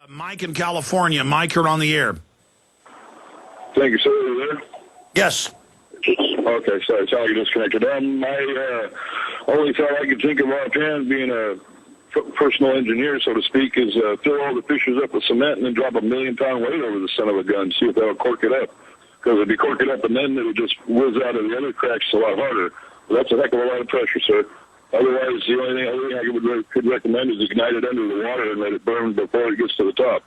Mike in California. Mike, you're on the air. Thank you, sir. Are you there? Yes. Okay, sorry, I disconnected. My only thought I could think of offhand, being a personal engineer, so to speak, is fill all the fissures up with cement and then drop a 1,000,000-pound weight over the son of a gun, see if that'll cork it up. Because if you cork it up and then it would just whiz out of the other cracks a lot harder. But that's a heck of a lot of pressure, sir. Otherwise, the only thing I could recommend is ignite it under the water and let it burn before it gets to the top.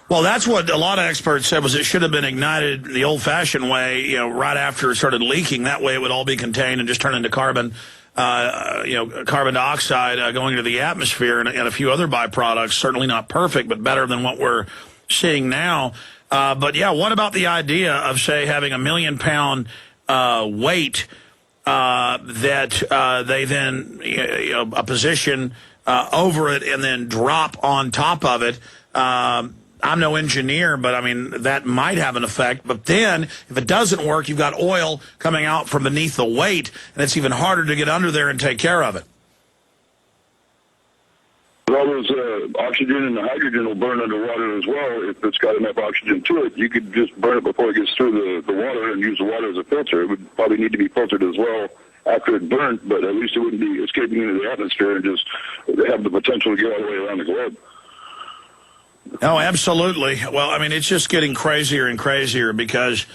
Well, that's what a lot of experts said, was it should have been ignited the old-fashioned way, right after it started leaking. That way it would all be contained and just turn into carbon, carbon dioxide going into the atmosphere and a few other byproducts. Certainly not perfect, but better than what we're seeing now. But, yeah, what about the idea of, say, having a 1,000,000-pound weight that they then a position over it and then drop on top of it? I'm no engineer, but, I mean, that might have an effect. But then, if it doesn't work, you've got oil coming out from beneath the weight, and it's even harder to get under there and take care of it. Well, those oxygen and the hydrogen will burn underwater as well. If it's got enough oxygen to it, you could just burn it before it gets through the water and use the water as a filter. It would probably need to be filtered as well after it burnt, but at least it wouldn't be escaping into the atmosphere and just have the potential to get all the way around the globe. Oh, absolutely. Well, I mean, it's just getting crazier and crazier because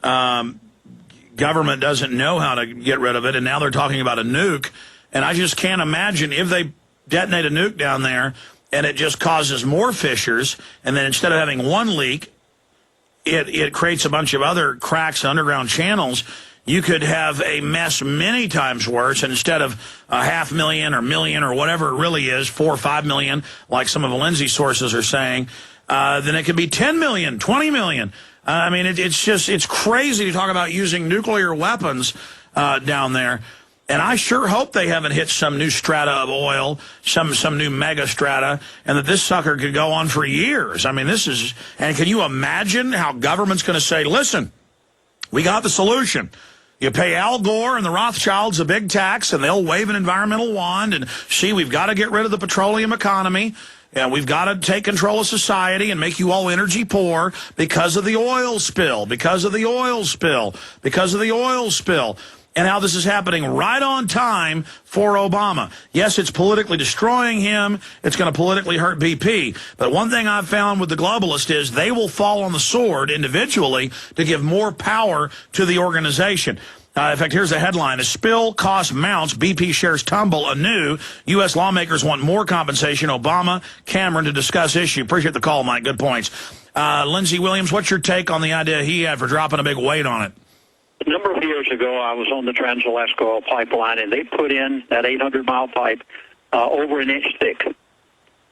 government doesn't know how to get rid of it, and now they're talking about a nuke. And I just can't imagine if they detonate a nuke down there and it just causes more fissures, and then instead of having one leak, it creates a bunch of other cracks and underground channels. You could have a mess many times worse, and instead of 500,000 or million or whatever it really is, 4 or 5 million, like some of the Lindsey sources are saying, then it could be 10 million, 20 million. I mean, it's crazy to talk about using nuclear weapons down there. And I sure hope they haven't hit some new strata of oil, some new mega strata, and that this sucker could go on for years. I mean, and can you imagine how government's going to say, listen, we got the solution. You pay Al Gore and the Rothschilds a big tax, and they'll wave an environmental wand, and see, we've got to get rid of the petroleum economy, and we've got to take control of society and make you all energy poor because of the oil spill, because of the oil spill, because of the oil spill. And how this is happening right on time for Obama. Yes, it's politically destroying him. It's going to politically hurt BP. But one thing I've found with the globalists is they will fall on the sword individually to give more power to the organization. In fact, here's the headline. As spill cost mounts, BP shares tumble anew. U.S. lawmakers want more compensation. Obama, Cameron to discuss issue. Appreciate the call, Mike. Good points. Lindsey Williams, what's your take on the idea he had for dropping a big weight on it? A number of years ago, I was on the Trans-Alaska Oil Pipeline, and they put in that 800-mile pipe over an inch thick.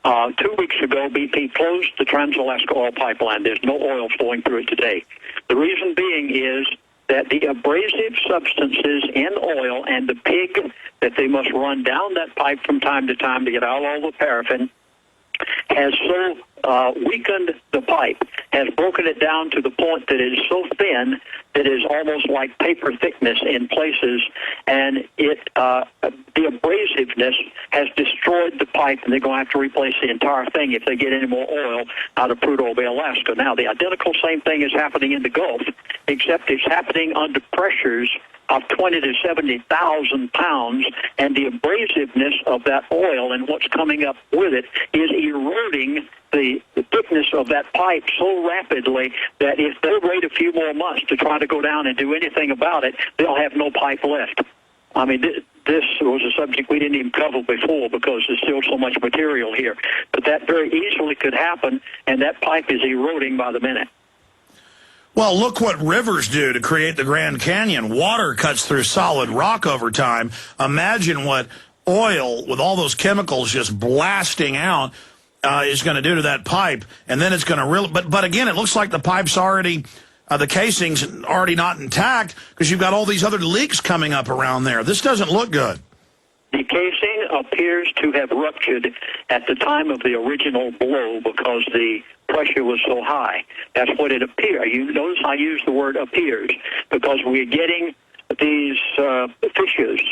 2 weeks ago, BP closed the Trans-Alaska Oil Pipeline. There's no oil flowing through it today. The reason being is that the abrasive substances in oil and the pig that they must run down that pipe from time to time to get out all the paraffin has so weakened the pipe, has broken it down to the point that it is so thin that it is almost like paper thickness in places, and the abrasiveness has destroyed the pipe, and they're going to have to replace the entire thing if they get any more oil out of Prudhoe Bay, Alaska. Now, the identical same thing is happening in the Gulf, except it's happening under pressures of 20 to 70,000 pounds, and the abrasiveness of that oil and what's coming up with it is eroding the thickness of that pipe so rapidly that if they wait a few more months to try to go down and do anything about it, they'll have no pipe left. I mean, this was a subject we didn't even cover before because there's still so much material here. But that very easily could happen, and that pipe is eroding by the minute. Well, look what rivers do to create the Grand Canyon. Water cuts through solid rock over time. Imagine what oil, with all those chemicals just blasting out, is going to do to that pipe. And then it's going to really... But again, it looks like the pipe's already... the casing's already not intact because you've got all these other leaks coming up around there. This doesn't look good. The casing appears to have ruptured at the time of the original blow because the pressure was so high. That's what it appears. You notice I use the word appears because we're getting these fissures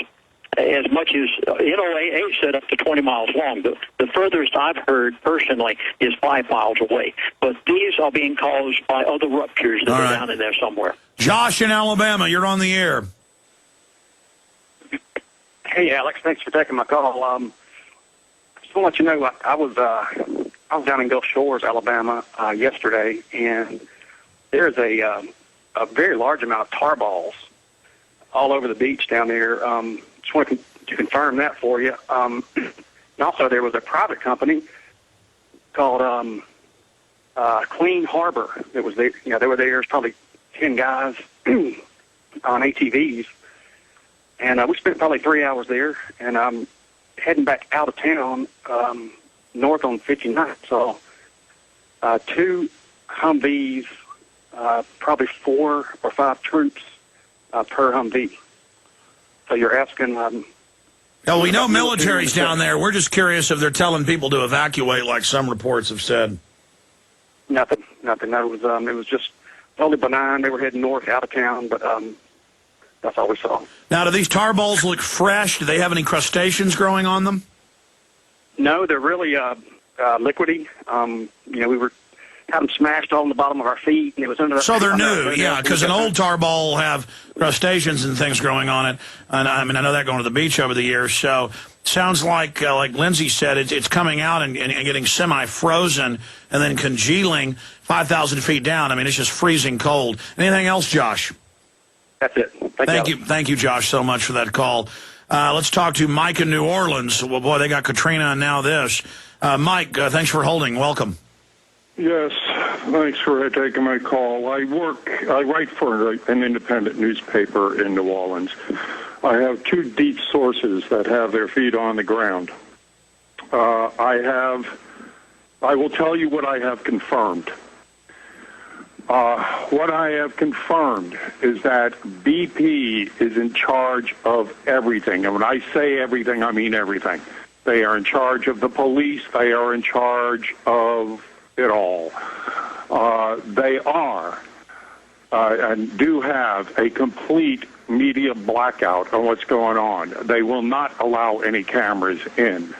as much as NOAA said up to 20 miles long. The furthest I've heard personally is 5 miles away. But these are being caused by other ruptures that are down in there somewhere. Josh in Alabama, you're on the air. Hey, Alex, thanks for taking my call. Just want to let you know, I was down in Gulf Shores, Alabama, yesterday, and there's a very large amount of tar balls all over the beach down there. Just wanted to confirm that for you. And also, there was a private company called Clean Harbor that was there. You know, they were there. There's probably 10 guys on ATVs. And we spent probably 3 hours there, and I'm heading back out of town, north on 59th. So 2 Humvees, probably 4 or 5 troops per Humvee. So you're asking... Oh, we know military's down there. We're just curious if they're telling people to evacuate like some reports have said. Nothing. No, it was just totally benign. They were heading north out of town, but... that's all we saw. Now, do these tar balls look fresh? Do they have any crustaceans growing on them? No, they're really liquidy. We had them smashed all on the bottom of our feet, and it was under. So they're new, yeah, because an old tar ball will have crustaceans and things growing on it. And I mean, I know that going to the beach over the years. So sounds like Lindsey said, it's coming out and getting semi-frozen and then congealing 5,000 feet down. I mean, it's just freezing cold. Anything else, Josh? That's it. Thank you, Josh, so much for that call. Let's talk to Mike in New Orleans. Well, boy, they got Katrina and now this. Mike, thanks for holding. Welcome. Yes, thanks for taking my call. I write for an independent newspaper in New Orleans. I have 2 deep sources that have their feet on the ground. I will tell you what I have confirmed. What I have confirmed is that BP is in charge of everything. And when I say everything, I mean everything. They are in charge of the police. They are in charge of it all. They are and do have a complete media blackout on what's going on. They will not allow any cameras in.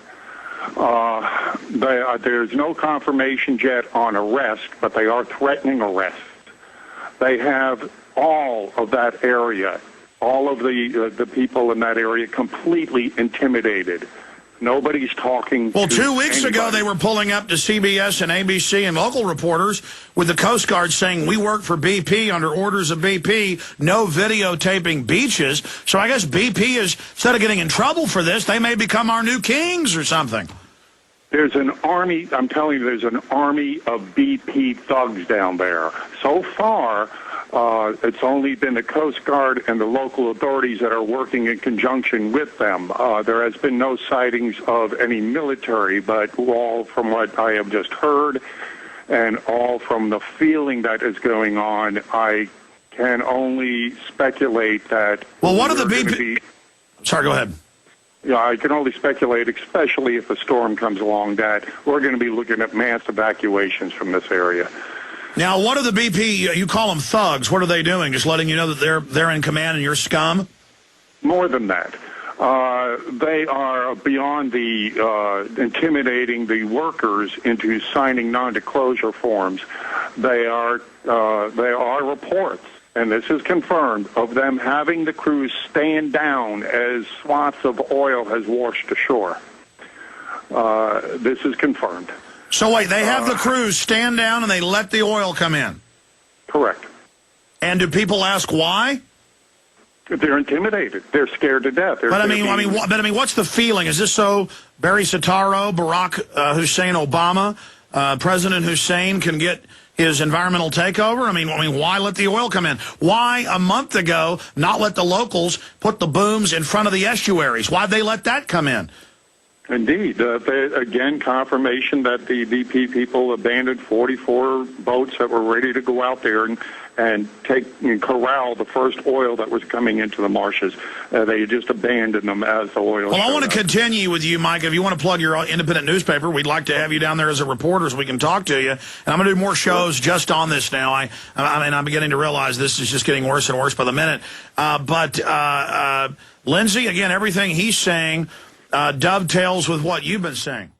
There's no confirmation yet on arrest, but they are threatening arrest. They have all of that area, all of the people in that area completely intimidated. Nobody's talking. Well, 2 weeks anybody. ago, they were pulling up to CBS and ABC and local reporters with the Coast Guard saying, we work for BP under orders of BP, no videotaping beaches. So I guess BP is, instead of getting in trouble for this, they may become our new kings or something. There's an army, I'm telling you, there's an army of BP thugs down there. So far, it's only been the Coast Guard and the local authorities that are working in conjunction with them. There has been no sightings of any military, but all from what I have just heard and all from the feeling that is going on, I can only speculate that... Well, what are the BP... Sorry, go ahead. Yeah, I can only speculate, especially if a storm comes along, that we're going to be looking at mass evacuations from this area. Now, what are the BP, you call them thugs, what are they doing? Just letting you know that they're in command and you're scum? More than that. They are beyond the intimidating the workers into signing non-disclosure forms. There are reports, and this is confirmed, of them having the crews stand down as swaths of oil has washed ashore. This is confirmed. So wait, they have the crews stand down and they let the oil come in? Correct. And do people ask why? They're intimidated. They're scared to death. But I mean, what's the feeling? Is this so Barry Soetoro, Barack Hussein Obama, President Hussein can get his environmental takeover? I mean, why let the oil come in? Why a month ago not let the locals put the booms in front of the estuaries? Why'd they let that come in? Indeed. Again, confirmation that the BP people abandoned 44 boats that were ready to go out there and take and corral the first oil that was coming into the marshes. They just abandoned them as the oil. Well, I want to up. continue with you, Mike. If you want to plug your independent newspaper, we'd like to have you down there as a reporter so we can talk to you. And I'm going to do more shows just on this now. I mean, I'm beginning to realize this is just getting worse and worse by the minute. But Lindsey, again, everything he's saying dovetails with what you've been saying.